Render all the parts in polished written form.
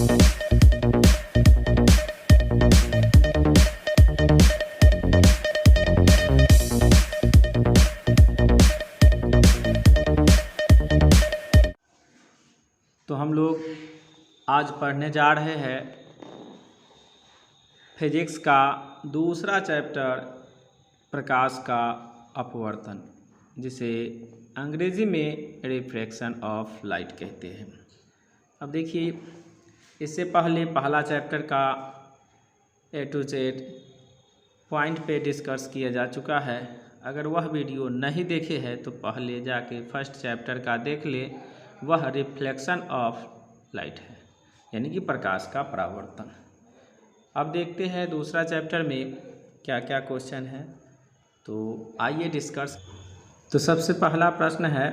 तो हम लोग आज पढ़ने जा रहे हैं फिजिक्स का दूसरा चैप्टर प्रकाश का अपवर्तन, जिसे अंग्रेजी में रिफ्रैक्शन ऑफ लाइट कहते हैं। अब देखिए, इससे पहले पहला चैप्टर का A to Z पॉइंट पे डिस्कस किया जा चुका है। अगर वह वीडियो नहीं देखे हैं तो पहले जाके फर्स्ट चैप्टर का देख ले। वह रिफ्लेक्शन ऑफ लाइट है, यानी कि प्रकाश का परावर्तन। अब देखते हैं दूसरा चैप्टर में क्या क्या क्वेश्चन है, तो आइए डिस्कस। तो सबसे पहला प्रश्न है,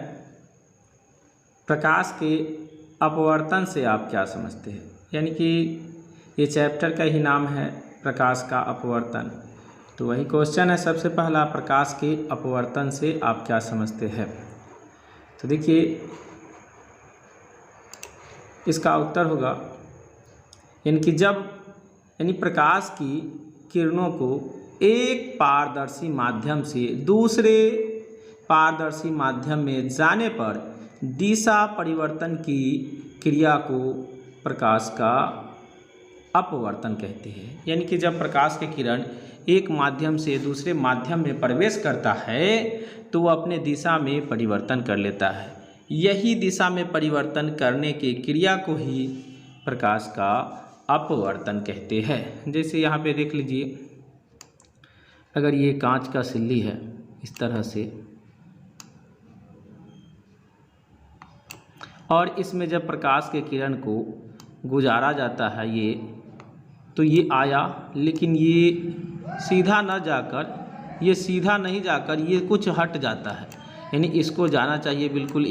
प्रकाश के अपवर्तन से आप क्या समझते हैं? यानी कि ये चैप्टर का ही नाम है प्रकाश का अपवर्तन। तो वही क्वेश्चन है सबसे पहला, प्रकाश के अपवर्तन से आप क्या समझते हैं? तो देखिए, इसका उत्तर होगा यानी प्रकाश की किरणों को एक पारदर्शी माध्यम से दूसरे पारदर्शी माध्यम में जाने पर दिशा परिवर्तन की क्रिया को प्रकाश का अपवर्तन कहते हैं। यानी कि जब प्रकाश की किरण एक माध्यम से दूसरे माध्यम में प्रवेश करता है तो वह अपने दिशा में परिवर्तन कर लेता है। यही दिशा में परिवर्तन करने की क्रिया को ही प्रकाश का अपवर्तन कहते हैं। जैसे यहाँ पे देख लीजिए, अगर ये कांच का सिल्ली है इस तरह से, और इसमें जब प्रकाश के किरण को गुजारा जाता है तो ये आया, लेकिन ये सीधा नहीं जाकर ये कुछ हट जाता है। यानी इसको जाना चाहिए बिल्कुल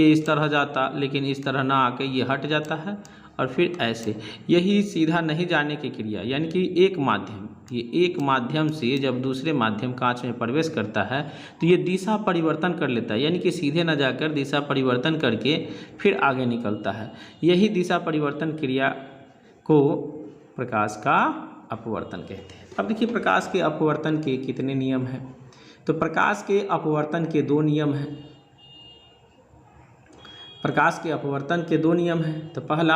इस तरह जाता, लेकिन इस तरह ना आके ये हट जाता है और फिर ऐसे। यही सीधा नहीं जाने की क्रिया, यानी कि एक माध्यम से जब दूसरे माध्यम कांच में प्रवेश करता है तो ये दिशा परिवर्तन कर लेता है। यानी कि सीधे न जाकर दिशा परिवर्तन करके फिर आगे निकलता है। यही दिशा परिवर्तन क्रिया को प्रकाश का अपवर्तन कहते हैं। अब देखिए, प्रकाश के अपवर्तन के कितने नियम हैं? तो प्रकाश के अपवर्तन के दो नियम हैं। प्रकाश के अपवर्तन के दो नियम हैं। तो पहला,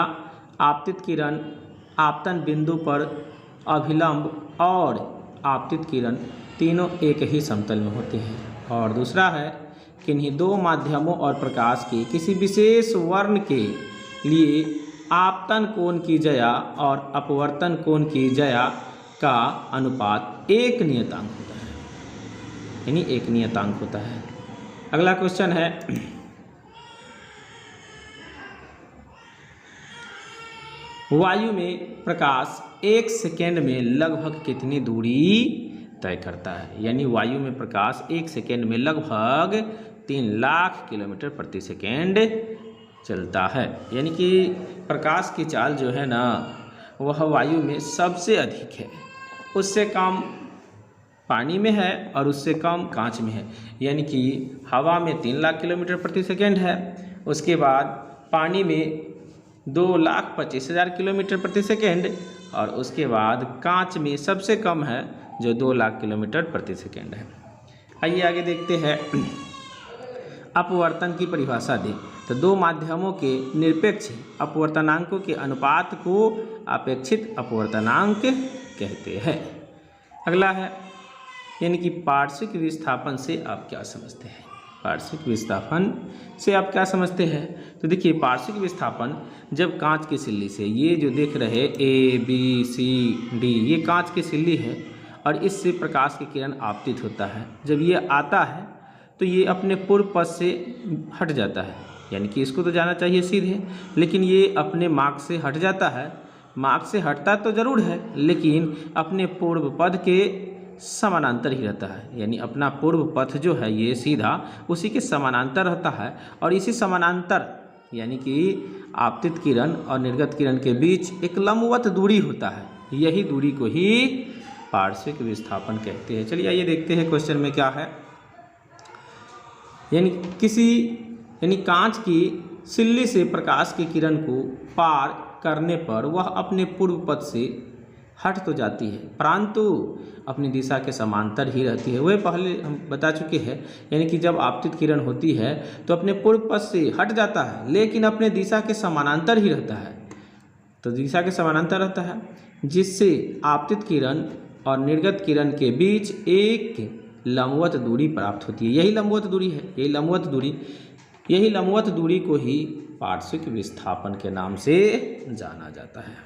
आपतित किरण आपतन बिंदु पर अभिलंब और आपतित किरण तीनों एक ही समतल में होते हैं। और दूसरा है, किन्हीं दो माध्यमों और प्रकाश के किसी विशेष वर्ण के लिए आपतन कोण की ज्या और अपवर्तन कोण की ज्या का अनुपात एक नियतांक होता है, यानी एक नियतांक होता है। अगला क्वेश्चन है, वायु में प्रकाश एक सेकेंड में लगभग कितनी दूरी तय करता है? यानी वायु में प्रकाश एक सेकेंड में लगभग 3 लाख किलोमीटर प्रति सेकेंड चलता है। यानी कि प्रकाश की चाल जो है ना, वह वायु में सबसे अधिक है। उससे कम पानी में है और उससे कम कांच में है। यानी कि हवा में 3 लाख किलोमीटर प्रति सेकेंड है, उसके बाद पानी में 2,25,000 किलोमीटर प्रति सेकेंड, और उसके बाद कांच में सबसे कम है जो 2 लाख किलोमीटर प्रति सेकेंड है। आइए आगे देखते हैं, अपवर्तन की परिभाषा दें। तो दो माध्यमों के निरपेक्ष अपवर्तनांकों के अनुपात को अपेक्षित अपवर्तनांक कहते हैं। अगला है, यानी कि पार्श्विक विस्थापन से आप क्या समझते हैं? पार्श्विक विस्थापन से आप क्या समझते हैं? तो देखिए, पार्श्विक विस्थापन जब कांच की सिल्ली से, ये जो देख रहे ABCD, ये कांच की सिल्ली है और इससे प्रकाश की किरण आपतित होता है। जब ये आता है तो ये अपने पूर्व पथ से हट जाता है। यानी कि इसको तो जाना चाहिए सीधे, लेकिन ये अपने मार्ग से हट जाता है। मार्ग से हटता तो जरूर है, लेकिन अपने पूर्व पथ के समानांतर ही रहता है। यानी अपना पूर्व पथ जो है ये सीधा उसी के समानांतर रहता है, और इसी समानांतर यानी कि आपतित किरण और निर्गत किरण के बीच एक लंबवत दूरी होता है। यही दूरी को ही पार्श्विक विस्थापन कहते हैं। चलिए आइए देखते हैं क्वेश्चन में क्या है। यानी कांच की सिल्ली से प्रकाश की किरण को पार करने पर वह अपने पूर्व पथ से हट तो जाती है, परंतु अपनी दिशा के समांतर ही रहती है। वह पहले हम बता चुके हैं, यानी कि जब आपतित किरण होती है तो अपने पूर्व पथ से हट जाता है, लेकिन अपने दिशा के समानांतर ही रहता है। तो दिशा के समानांतर रहता है, जिससे आपतित किरण और निर्गत किरण के बीच एक लंबवत दूरी प्राप्त होती है। यही लंबवत दूरी है, यही लंबवत दूरी को ही पार्श्विक विस्थापन के नाम से जाना जाता है।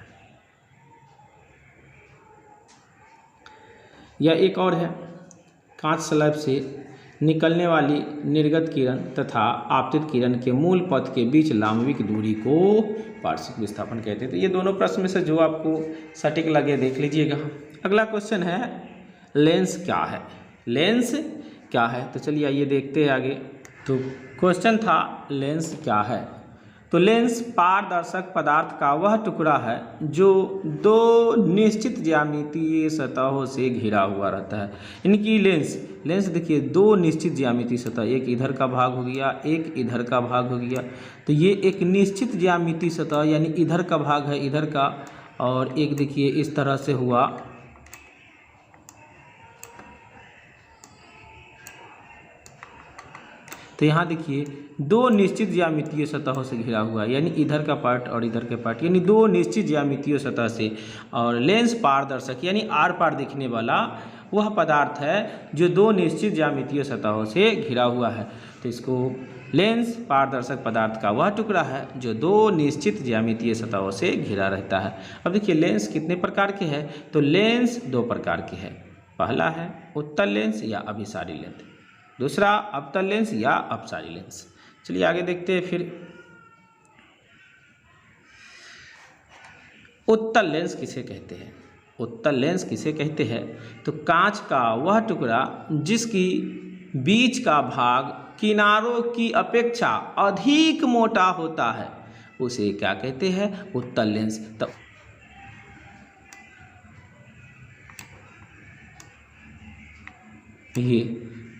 यह एक और है, कांच स्लैब से निकलने वाली निर्गत किरण तथा आपतित किरण के मूल पथ के बीच लंबविक दूरी को पार्श्विक विस्थापन कहते हैं। तो ये दोनों प्रश्न में से जो आपको सटीक लगे देख लीजिएगा। अगला क्वेश्चन है, लेंस क्या है? लेंस क्या है? तो चलिए आइए देखते हैं आगे। तो क्वेश्चन था लेंस क्या है? तो लेंस पारदर्शक पदार्थ का वह टुकड़ा है जो दो निश्चित ज्यामितीय सतहों से घिरा हुआ रहता है। इनकी लेंस देखिए, दो निश्चित ज्यामितीय सतह, एक इधर का भाग हो गया, एक इधर का भाग हो गया। तो ये एक निश्चित ज्यामितीय सतह, यानी इधर का भाग है इधर का, और एक देखिए इस तरह से हुआ। तो यहाँ देखिए दो निश्चित ज्यामितीय सतहों से घिरा हुआ है, यानी इधर का पार्ट और इधर के पार्ट, यानी दो निश्चित ज्यामितीय सतह से। और लेंस पारदर्शक यानी आर पार दिखने वाला वह पदार्थ है जो दो निश्चित ज्यामितीय सतहों से घिरा हुआ है। तो इसको लेंस पारदर्शक पदार्थ का वह टुकड़ा है जो दो निश्चित ज्यामितीय सतहों से घिरा रहता है। अब देखिए लेंस कितने प्रकार के हैं? तो लेंस दो प्रकार के हैं। पहला है उत्तल लेंस या अभिसारी लेंस, दूसरा अवतल लेंस या अपसारी लेंस। चलिए आगे देखते हैं फिर। उत्तल लेंस किसे कहते हैं? उत्तल लेंस किसे कहते हैं? तो कांच का वह टुकड़ा जिसकी बीच का भाग किनारों की अपेक्षा अधिक मोटा होता है, उसे क्या कहते हैं? उत्तल लेंस। तो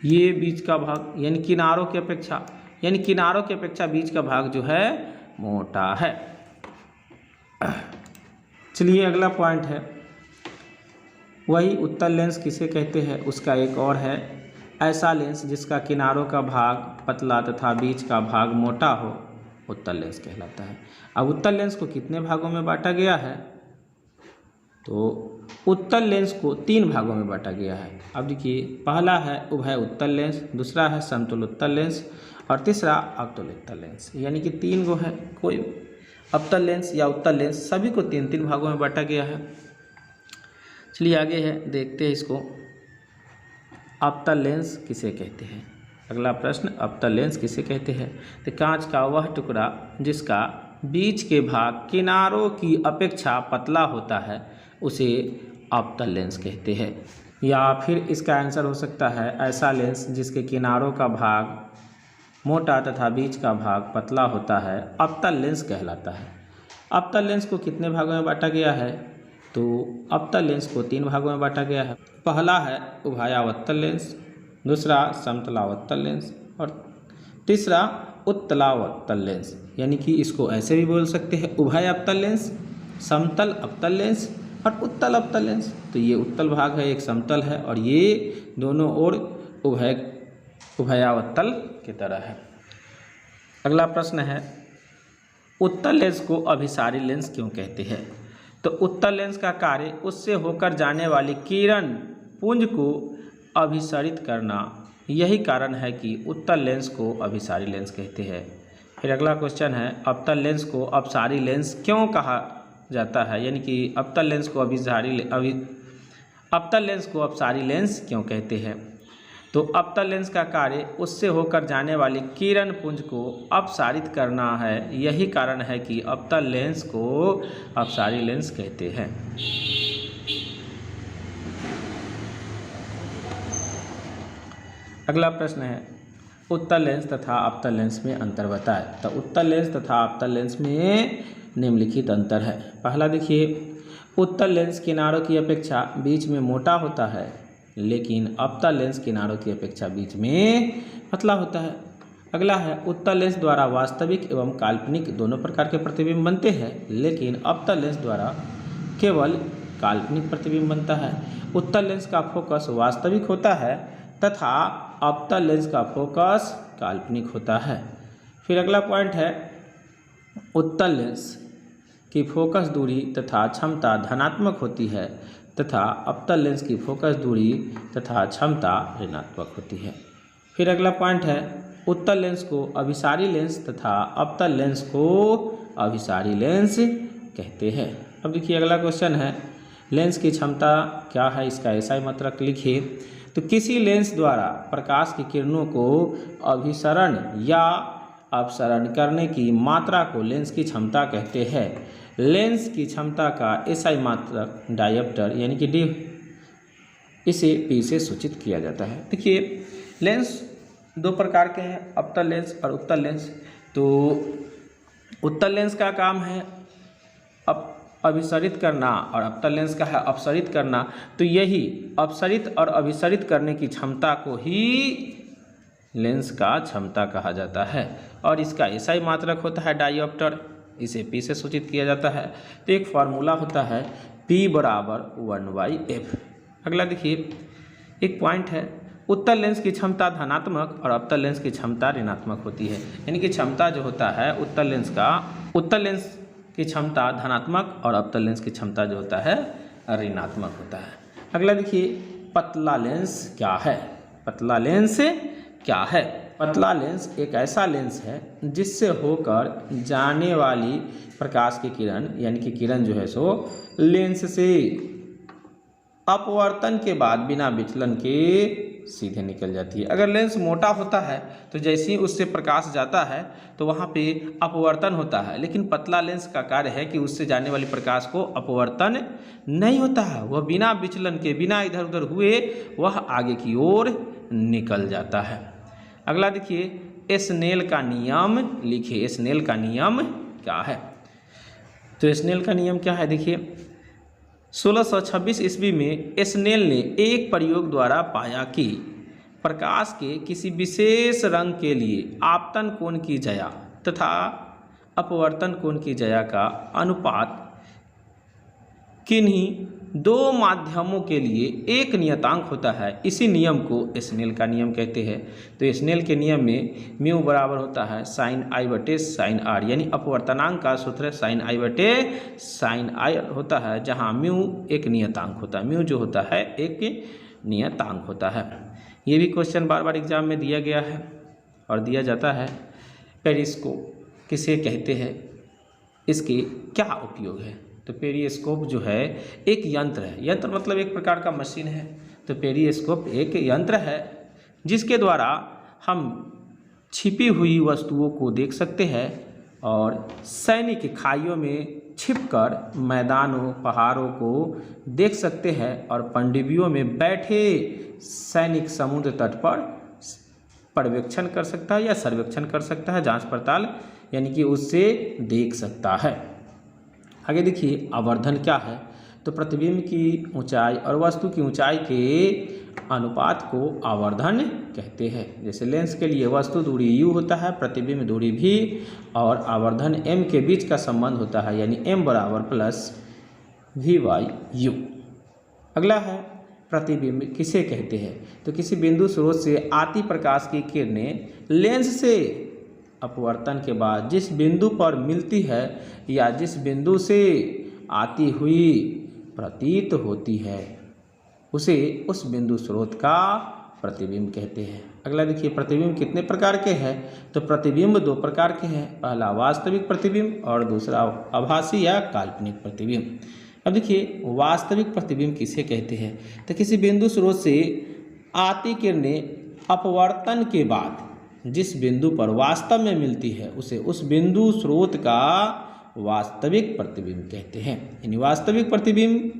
ये बीच का भाग यानी किनारों की अपेक्षा बीच का भाग जो है मोटा है। चलिए अगला पॉइंट है, वही उत्तल लेंस किसे कहते हैं, उसका एक और है, ऐसा लेंस जिसका किनारों का भाग पतला तथा बीच का भाग मोटा हो, उत्तल लेंस कहलाता है। अब उत्तल लेंस को कितने भागों में बांटा गया है? तो उत्तल लेंस को तीन भागों में बांटा गया है। अब देखिए, पहला है उभय उत्तल लेंस, दूसरा है समतल उत्तल लेंस, और तीसरा अवतल उत्तल लेंस। यानी कि तीन गो है, कोई अवतल लेंस या उत्तल लेंस, सभी को तीन तीन भागों में बांटा गया है। चलिए आगे है, देखते हैं इसको। अवतल लेंस किसे कहते हैं? अगला प्रश्न, अवतल लेंस किसे कहते हैं? तो कांच का वह टुकड़ा जिसका बीच के भाग किनारों की अपेक्षा पतला होता है, उसे अवतल लेंस कहते हैं। या फिर इसका आंसर हो सकता है ऐसा लेंस जिसके किनारों का भाग मोटा तथा बीच का भाग पतला होता है, अवतल लेंस कहलाता है। अवतल लेंस को कितने भागों में बांटा गया है? तो अवतल लेंस को तीन भागों में बांटा गया है। पहला है उभयावतल लेंस, दूसरा समतलावतल लेंस, और तीसरा उत्तलावतल लेंस। यानी कि इसको ऐसे भी बोल सकते हैं, उभय अवतल लेंस, समतल अवतल लेंस और उत्तल अवतल लेंस। तो ये उत्तल भाग है, एक समतल है, और ये दोनों ओर उभयावतल की तरह है। अगला प्रश्न है, उत्तल लेंस को अभिसारी लेंस क्यों कहते हैं? तो उत्तल लेंस का कार्य उससे होकर जाने वाली किरण पुंज को अभिसरित करना, यही कारण है कि उत्तल लेंस को अभिसारी लेंस कहते हैं। फिर अगला क्वेश्चन है, अवतल लेंस को अपसारी लेंस क्यों कहा जाता है? यानी कि अवतल लेंस को अपसारी लेंस क्यों कहते हैं? तो अवतल लेंस का कार्य उससे होकर जाने वाली किरण पुंज को अपसारित करना है, यही कारण है कि अवतल लेंस को अपसारी लेंस कहते हैं। अगला प्रश्न है, उत्तल लेंस तथा अवतल लेंस में अंतर बताएं। तो उत्तल लेंस तथा अवतल लेंस में निम्नलिखित अंतर है। पहला देखिए, उत्तल लेंस किनारों की अपेक्षा बीच में मोटा होता है, लेकिन अवतल लेंस किनारों की अपेक्षा बीच में पतला होता है। अगला है उत्तल लेंस द्वारा वास्तविक एवं काल्पनिक दोनों प्रकार के प्रतिबिंब बनते हैं, लेकिन अवतल लेंस द्वारा केवल काल्पनिक प्रतिबिंब बनता है। उत्तल लेंस का फोकस वास्तविक होता है तथा अवतल लेंस का फोकस काल्पनिक होता है। फिर अगला पॉइंट है उत्तल लेंस की फोकस दूरी तथा क्षमता धनात्मक होती है तथा अवतल लेंस की फोकस दूरी तथा क्षमता ऋणात्मक होती है। फिर अगला पॉइंट है उत्तल लेंस को अभिसारी लेंस तथा अवतल लेंस को अभिसारी लेंस कहते हैं। अब देखिए अगला क्वेश्चन है लेंस की क्षमता क्या है, इसका SI मात्रक लिखिए। तो किसी लेंस द्वारा प्रकाश की किरणों को अभिसरण या अपसरण करने की मात्रा को लेंस की क्षमता कहते हैं। लेंस की क्षमता का SI मात्रक डायोप्टर यानी कि डी इसे P से सूचित किया जाता है। देखिए लेंस दो प्रकार के हैं, अवतल लेंस और उत्तल लेंस। तो उत्तल लेंस का काम है अभिसरित करना और अवतल लेंस का है अपसरित करना। तो यही अपसरित और अभिसरित करने की क्षमता को ही लेंस का क्षमता कहा जाता है और इसका SI मात्रक होता है डायोप्टर, इसे P से सूचित किया जाता है। तो एक फार्मूला होता है P बराबर 1/F। अगला देखिए एक पॉइंट है उत्तल लेंस की क्षमता धनात्मक और अवतल लेंस की क्षमता ऋणात्मक होती है। यानी कि क्षमता जो होता है उत्तल लेंस की क्षमता धनात्मक और अवतल लेंस की क्षमता जो होता है ऋणात्मक होता है। अगला देखिए पतला लेंस क्या है। पतला लेंस क्या है? पतला लेंस एक ऐसा लेंस है जिससे होकर जाने वाली प्रकाश की किरण यानी कि किरण जो है सो लेंस से अपवर्तन के बाद बिना विचलन के सीधे निकल जाती है। अगर लेंस मोटा होता है तो जैसे ही उससे प्रकाश जाता है तो वहाँ पे अपवर्तन होता है, लेकिन पतला लेंस का कार्य है कि उससे जाने वाली प्रकाश को अपवर्तन नहीं होता है, वह बिना विचलन के बिना इधर उधर हुए वह आगे की ओर निकल जाता है। अगला देखिए स्नेल का नियम लिखिए। स्नेल का नियम क्या है? तो स्नेल का नियम क्या है देखिए 1626 ईस्वी में स्नेल ने एक प्रयोग द्वारा पाया कि प्रकाश के किसी विशेष रंग के लिए आपतन कोण की ज्या तथा अपवर्तन कोण की ज्या का अनुपात किन्हीं दो माध्यमों के लिए एक नियतांक होता है। इसी नियम को स्नेल का नियम कहते हैं। तो स्नेल के नियम में म्यू बराबर होता है साइन आई बटे साइन आर, यानी अपवर्तनांक का सूत्र साइन आई बटे साइन आई होता है, जहां म्यू एक नियतांक होता है। म्यू जो होता है एक नियतांक होता है। ये भी क्वेश्चन बार बार एग्जाम में दिया गया है और दिया जाता है। पेरिस्कोप किसे कहते हैं, इसके क्या उपयोग है? तो पेरिस्कोप जो है एक यंत्र है। यंत्र मतलब एक प्रकार का मशीन है। तो पेरिस्कोप एक यंत्र है जिसके द्वारा हम छिपी हुई वस्तुओं को देख सकते हैं और सैनिक खाइयों में छिपकर मैदानों पहाड़ों को देख सकते हैं और पनडुब्बियों में बैठे सैनिक समुद्र तट पर पर्यवेक्षण कर सकता है या सर्वेक्षण कर सकता है, जांच पड़ताल यानी कि उससे देख सकता है। आगे देखिए आवर्धन क्या है? तो प्रतिबिंब की ऊंचाई और वस्तु की ऊंचाई के अनुपात को आवर्धन कहते हैं। जैसे लेंस के लिए वस्तु दूरी u होता है, प्रतिबिंब दूरी v और आवर्धन m के बीच का संबंध होता है, यानी m बराबर प्लस v/u। अगला है प्रतिबिंब किसे कहते हैं? तो किसी बिंदु स्रोत से आती प्रकाश की किरणें लेंस से अपवर्तन के बाद जिस बिंदु पर मिलती है या जिस बिंदु से आती हुई प्रतीत होती है उसे उस बिंदु स्रोत का प्रतिबिंब कहते हैं। अगला देखिए प्रतिबिंब कितने प्रकार के हैं? तो प्रतिबिंब दो प्रकार के हैं, पहला वास्तविक प्रतिबिंब और दूसरा आभासी या काल्पनिक प्रतिबिंब। अब देखिए वास्तविक प्रतिबिंब किसे कहते हैं? तो किसी बिंदु स्रोत से आती किरणें अपवर्तन के बाद जिस बिंदु पर वास्तव में मिलती है उसे उस बिंदु स्रोत का वास्तविक प्रतिबिंब कहते हैं। यानी वास्तविक प्रतिबिंब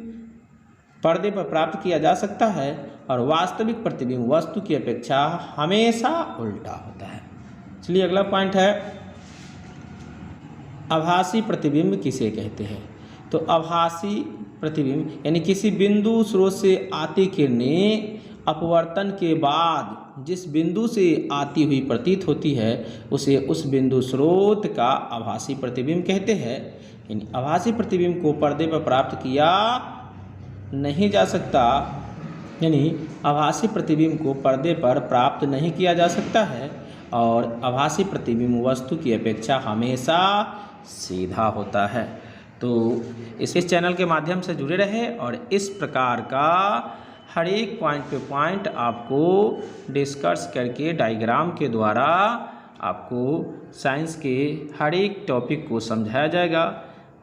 पर्दे पर प्राप्त किया जा सकता है और वास्तविक प्रतिबिंब वस्तु की अपेक्षा हमेशा उल्टा होता है। चलिए अगला पॉइंट है आभासी प्रतिबिंब किसे कहते हैं? तो आभासी प्रतिबिंब यानी किसी बिंदु स्रोत से आती किरणें अपवर्तन के बाद जिस बिंदु से आती हुई प्रतीत होती है उसे उस बिंदु स्रोत का आभासी प्रतिबिंब कहते हैं। यानी आभासी प्रतिबिंब को पर्दे पर प्राप्त किया नहीं जा सकता, यानी आभासी प्रतिबिंब को पर्दे पर प्राप्त नहीं किया जा सकता है और आभासी प्रतिबिंब वस्तु की अपेक्षा हमेशा सीधा होता है। तो इस चैनल के माध्यम से जुड़े रहे और इस प्रकार का हर एक पॉइंट पे पॉइंट आपको डिस्कस करके डायग्राम के द्वारा आपको साइंस के हर एक टॉपिक को समझाया जाएगा।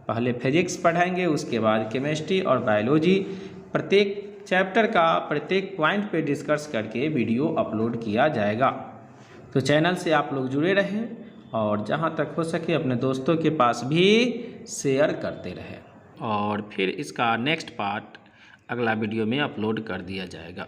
पहले फिजिक्स पढ़ाएंगे, उसके बाद केमिस्ट्री और बायोलॉजी, प्रत्येक चैप्टर का प्रत्येक पॉइंट पे डिस्कस करके वीडियो अपलोड किया जाएगा। तो चैनल से आप लोग जुड़े रहें और जहां तक हो सके अपने दोस्तों के पास भी शेयर करते रहें और फिर इसका नेक्स्ट पार्ट अगला वीडियो में अपलोड कर दिया जाएगा।